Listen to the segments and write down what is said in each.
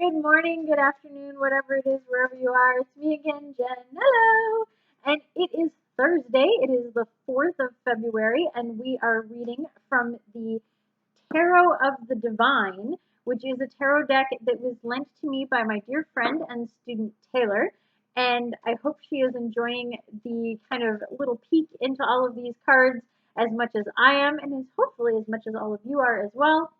Good morning, good afternoon, whatever it is, wherever you are. It's me again, Jen. Hello! And it is Thursday. It is the 4th of February, and we are reading from the Tarot of the Divine, which is a tarot deck that was lent to me by my dear friend and student Taylor. And I hope she is enjoying the kind of little peek into all of these cards as much as I am, and as hopefully as much as all of you are as well.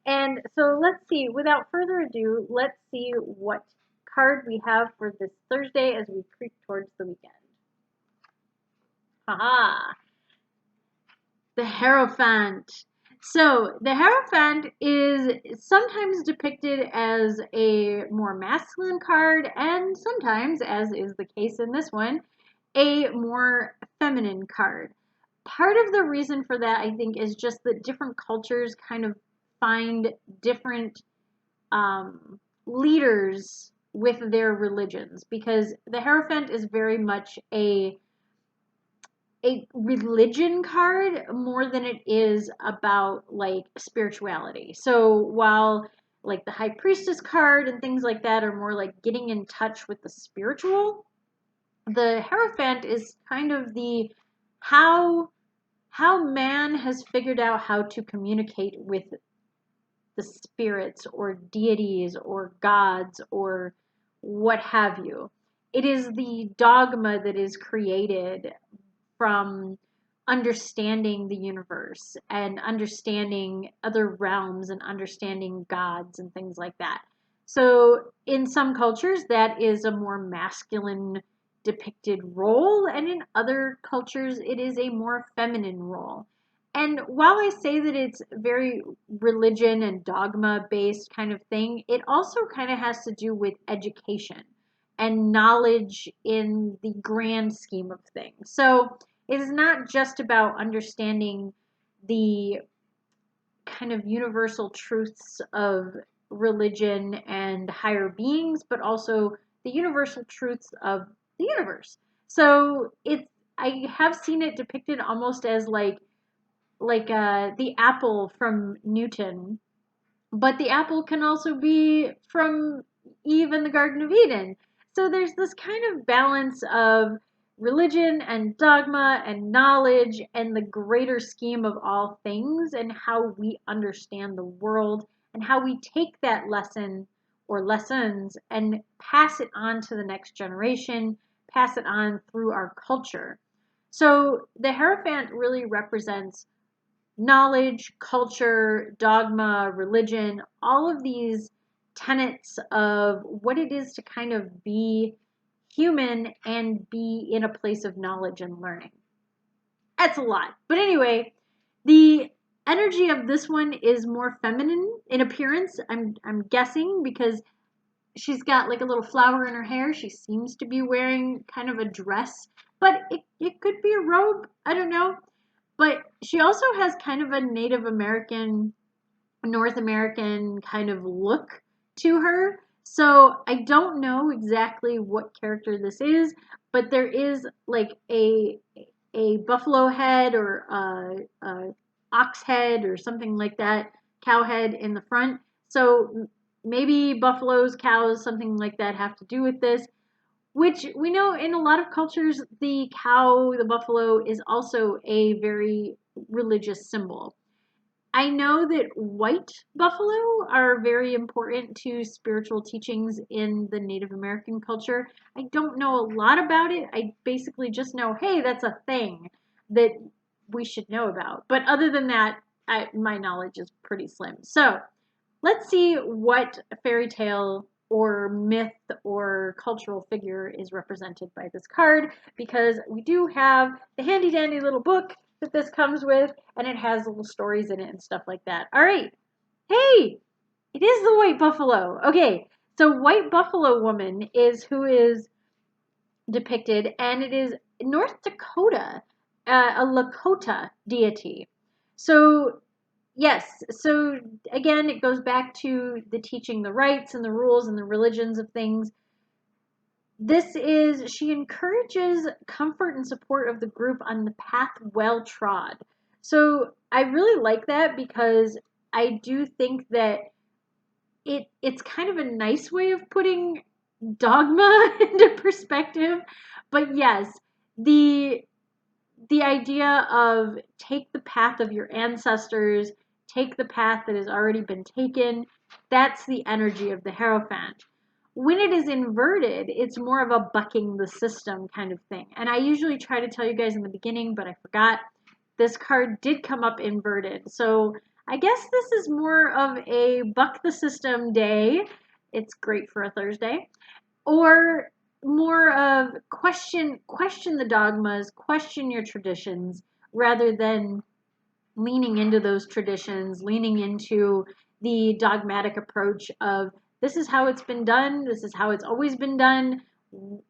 And so let's see, without further ado, let's see what card we have for this Thursday as we creep towards the weekend. Haha, the Hierophant. So the Hierophant is sometimes depicted as a more masculine card, and sometimes, as is the case in this one, a more feminine card. Part of the reason for that, I think, is just that different cultures kind of find different leaders with their religions, because the Hierophant is very much a religion card more than it is about like spirituality. So while like the High Priestess card and things like that are more like getting in touch with the spiritual, the Hierophant is kind of the how man has figured out how to communicate with the spirits or deities or gods or what have you. It is the dogma that is created from understanding the universe and understanding other realms and understanding gods and things like that. So, in some cultures, that is a more masculine depicted role, and in other cultures, it is a more feminine role. And while I say that it's very religion and dogma based kind of thing, it also kind of has to do with education and knowledge in the grand scheme of things. So it is not just about understanding the kind of universal truths of religion and higher beings, but also the universal truths of the universe. So it's I have seen it depicted almost as like the apple from Newton, but the apple can also be from Eve in the Garden of Eden. So there's this kind of balance of religion and dogma and knowledge and the greater scheme of all things and how we understand the world and how we take that lesson or lessons and pass it on to the next generation, pass it on through our culture. So the Hierophant really represents knowledge, culture, dogma, religion, all of these tenets of what it is to kind of be human and be in a place of knowledge and learning. That's a lot. But anyway, the energy of this one is more feminine in appearance. I'm guessing because she's got like a little flower in her hair. She seems to be wearing kind of a dress, but it could be a robe. I don't know. But she also has kind of a Native American, North American kind of look to her. So I don't know exactly what character this is, but there is like a buffalo head or a ox head or something like that, cow head in the front. So maybe buffaloes, cows, something like that have to do with this, which we know in a lot of cultures, the cow, the buffalo, is also a very religious symbol. I know that white buffalo are very important to spiritual teachings in the Native American culture. I don't know a lot about it. I basically just know, hey, that's a thing that we should know about. But other than that, my knowledge is pretty slim. So let's see what fairy tale or myth or cultural figure is represented by this card, because we do have the handy dandy little book that this comes with, and it has little stories in it and stuff like that. All right. Hey, it is the white buffalo. Okay. So white buffalo woman is who is depicted, and it is North Dakota, a Lakota deity. So yes, so again, it goes back to the teaching the rights and the rules and the religions of things. She encourages comfort and support of the group on the path well trod. So I really like that because I do think that it's kind of a nice way of putting dogma into perspective. But yes, the the idea of take the path of your ancestors, take the path that has already been taken, that's the energy of the Hierophant. When it is inverted, it's more of a bucking the system kind of thing. And I usually try to tell you guys in the beginning, but I forgot. This card did come up inverted. So I guess this is more of a buck the system day. It's great for a Thursday. Or more of question the dogmas, question your traditions rather than leaning into those traditions, leaning into the dogmatic approach of this is how it's been done, this is how it's always been done.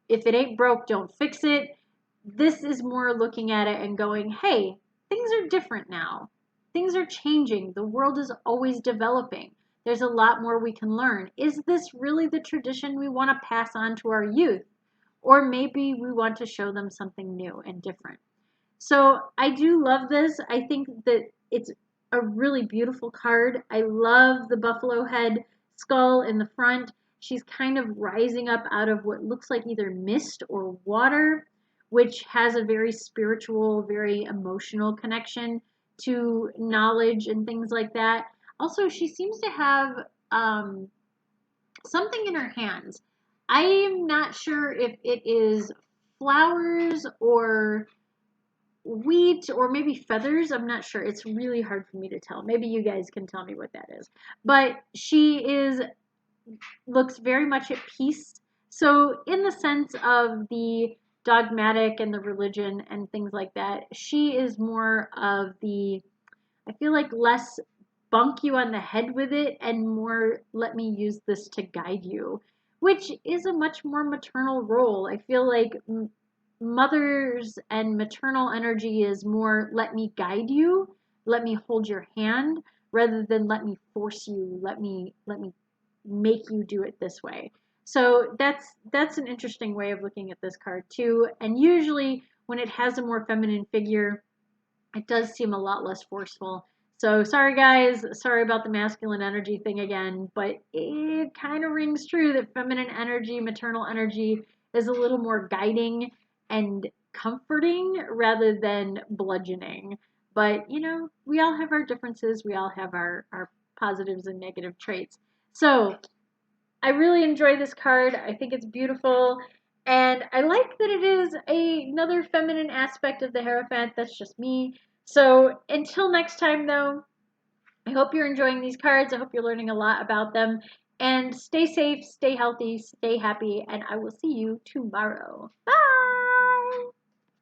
If it ain't broke, don't fix it. This is more looking at it and going, hey, things are different now. Things are changing. The world is always developing. There's a lot more we can learn. Is this really the tradition we want to pass on to our youth? Or maybe we want to show them something new and different. So I do love this. I think that it's a really beautiful card. I love the buffalo head skull in the front. She's kind of rising up out of what looks like either mist or water, which has a very spiritual, very emotional connection to knowledge and things like that. Also, she seems to have something in her hands. I am not sure if it is flowers or wheat or maybe feathers. I'm not sure. It's really hard for me to tell. Maybe you guys can tell me what that is. But she is looks very much at peace. So in the sense of the dogmatic and the religion and things like that, she is more of the, I feel like, less bunk you on the head with it and more let me use this to guide you, which is a much more maternal role. I feel like mothers and maternal energy is more let me guide you, let me hold your hand rather than let me force you, let me make you do it this way. So that's an interesting way of looking at this card too. And usually when it has a more feminine figure, it does seem a lot less forceful. So sorry guys, sorry about the masculine energy thing again, but it kind of rings true that feminine energy, maternal energy is a little more guiding and comforting rather than bludgeoning. But you know, we all have our differences, we all have our positives and negative traits. So I really enjoy this card. I think it's beautiful. And I like that it is another feminine aspect of the Hierophant. That's just me. So until next time, though, I hope you're enjoying these cards. I hope you're learning a lot about them. And stay safe, stay healthy, stay happy, and I will see you tomorrow. Bye!